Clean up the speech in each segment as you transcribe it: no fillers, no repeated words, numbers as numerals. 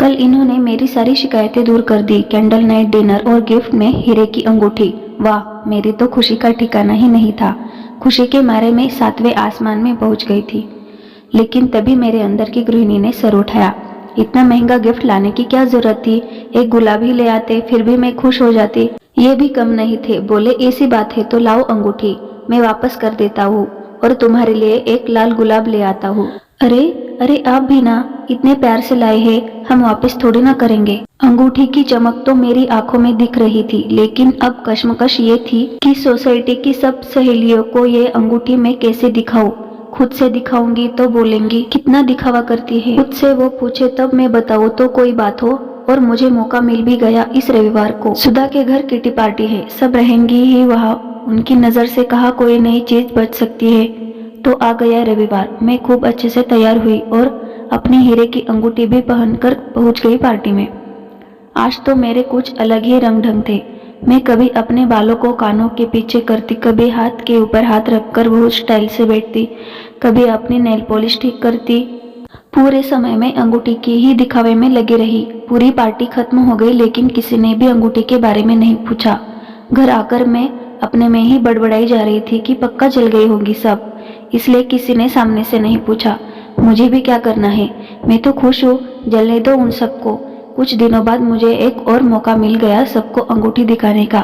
कल इन्होंने मेरी सारी शिकायतें दूर कर दी। कैंडल नाइट डिनर और गिफ्ट में हीरे की अंगूठी। वाह, मेरी तो खुशी का ठिकाना ही नहीं था। खुशी के मारे मैं 7वें आसमान में पहुंच गई थी। लेकिन तभी मेरे अंदर की गृहिणी ने सर उठाया। इतना महंगा गिफ्ट लाने की क्या जरूरत थी? एक गुलाब ही ले आते, फिर भी मैं खुश हो जाती। ये भी कम नहीं थे। बोले ऐसी बात है तो लाओ अंगूठी, मैं वापस कर देता हूँ और तुम्हारे लिए एक लाल गुलाब ले आता हूँ। अरे अरे, आप भी ना, इतने प्यार से लाए हैं, हम वापस थोड़ी ना करेंगे। अंगूठी की चमक तो मेरी आंखों में दिख रही थी, लेकिन अब कश्मकश ये थी कि सोसाइटी की सब सहेलियों को ये अंगूठी मैं कैसे दिखाऊं। खुद से दिखाऊंगी तो बोलेंगी कितना दिखावा करती है। खुद से वो पूछे तब मैं बताऊं तो कोई बात हो। और मुझे मौका मिल भी गया। इस रविवार को सुधा के घर किटी पार्टी है, सब रहेंगी ही वहाँ। उनकी नजर से कहा कोई नई चीज बच सकती है। तो आ गया रविवार। मैं खूब अच्छे से तैयार हुई और अपनी हीरे की अंगूठी भी पहनकर पहुंच गई पार्टी में। आज तो मेरे कुछ अलग ही रंग ढंग थे। मैं कभी अपने बालों को कानों के पीछे करती, कभी हाथ के ऊपर हाथ रखकर बहुत स्टाइल से बैठती, कभी अपनी नेल पॉलिश ठीक करती। पूरे समय में अंगूठी के ही दिखावे में लगी रही। पूरी पार्टी खत्म हो गई, लेकिन किसी ने भी अंगूठी के बारे में नहीं पूछा। घर आकर मैं अपने में ही बड़बड़ाई जा रही थी कि पक्का जल गई होंगी सब, इसलिए किसी ने सामने से नहीं पूछा। मुझे भी क्या करना है, मैं तो खुश हूँ, जलने दो उन सबको। कुछ दिनों बाद मुझे एक और मौका मिल गया सबको अंगूठी दिखाने का।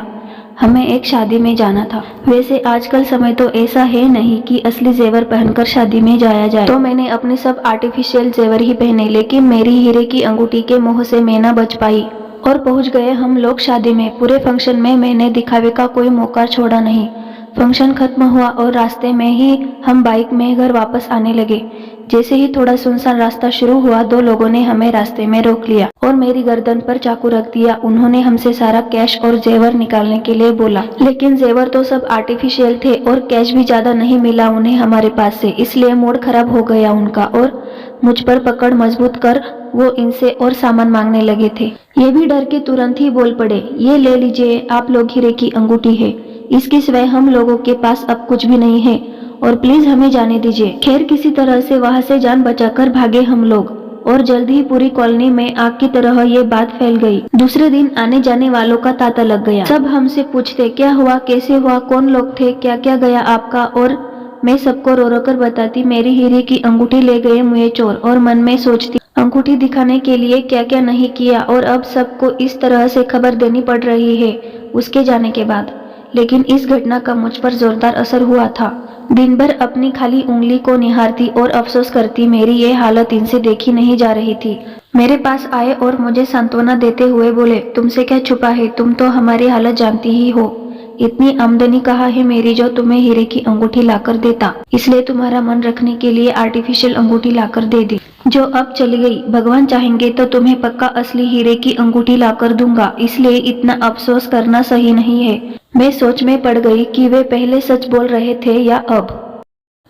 हमें एक शादी में जाना था। वैसे आजकल समय तो ऐसा है नहीं कि असली जेवर पहनकर शादी में जाया जाए, तो मैंने अपने सब आर्टिफिशियल जेवर ही पहने, लेकिन मेरी हीरे की अंगूठी के मोह से मैं न बच पाई और पहुंच गए हम लोग शादी में। पूरे फंक्शन में मैंने दिखावे का कोई मौका छोड़ा नहीं। फंक्शन खत्म हुआ और रास्ते में ही हम बाइक में घर वापस आने लगे। जैसे ही थोड़ा सुनसान रास्ता शुरू हुआ, दो लोगों ने हमें रास्ते में रोक लिया और मेरी गर्दन पर चाकू रख दिया। उन्होंने हमसे सारा कैश और जेवर निकालने के लिए बोला, लेकिन जेवर तो सब आर्टिफिशियल थे और कैश भी ज्यादा नहीं मिला उन्हें हमारे पास से, इसलिए मूड खराब हो गया उनका और मुझ पर पकड़ मजबूत कर वो इनसे और सामान मांगने लगे थे। ये भी डर के तुरंत ही बोल पड़े, ये ले लीजिए, आप लोग हीरे की अंगूठी है, इसके सिवाय हम लोगों के पास अब कुछ भी नहीं है और प्लीज हमें जाने दीजिए। खैर किसी तरह से वहां से जान बचाकर भागे हम लोग और जल्द ही पूरी कॉलोनी में आग की तरह ये बात फैल गई। दूसरे दिन आने जाने वालों का तांता लग गया। सब हमसे पूछते क्या हुआ, कैसे हुआ, कौन लोग थे, क्या क्या गया आपका, और मैं सबको रो रो कर बताती मेरी हीरे की अंगूठी ले गए मुझे चोर, और मन में सोचती अंगूठी दिखाने के लिए क्या क्या नहीं किया और अब सबको इस तरह से खबर देनी पड़ रही है उसके जाने के बाद। लेकिन इस घटना का मुझ पर जोरदार असर हुआ था। दिन भर अपनी खाली उंगली को निहारती और अफसोस करती मेरी ये हालत इनसे देखी नहीं जा रही थी। मेरे पास आए और मुझे सांत्वना देते हुए बोले, तुमसे क्या छुपा है, तुम तो हमारी हालत जानती ही हो। इतनी आमदनी कहाँ है मेरी जो तुम्हें हीरे की अंगूठी लाकर देता, इसलिए तुम्हारा मन रखने के लिए आर्टिफिशियल अंगूठी लाकर दे दी, जो अब चली गई। भगवान चाहेंगे तो तुम्हें पक्का असली हीरे की अंगूठी लाकर दूंगा, इसलिए इतना अफसोस करना सही नहीं है। मैं सोच में पड़ गई कि वे पहले सच बोल रहे थे या अब।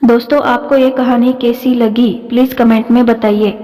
दोस्तों, आपको ये कहानी कैसी लगी प्लीज कमेंट में बताइए।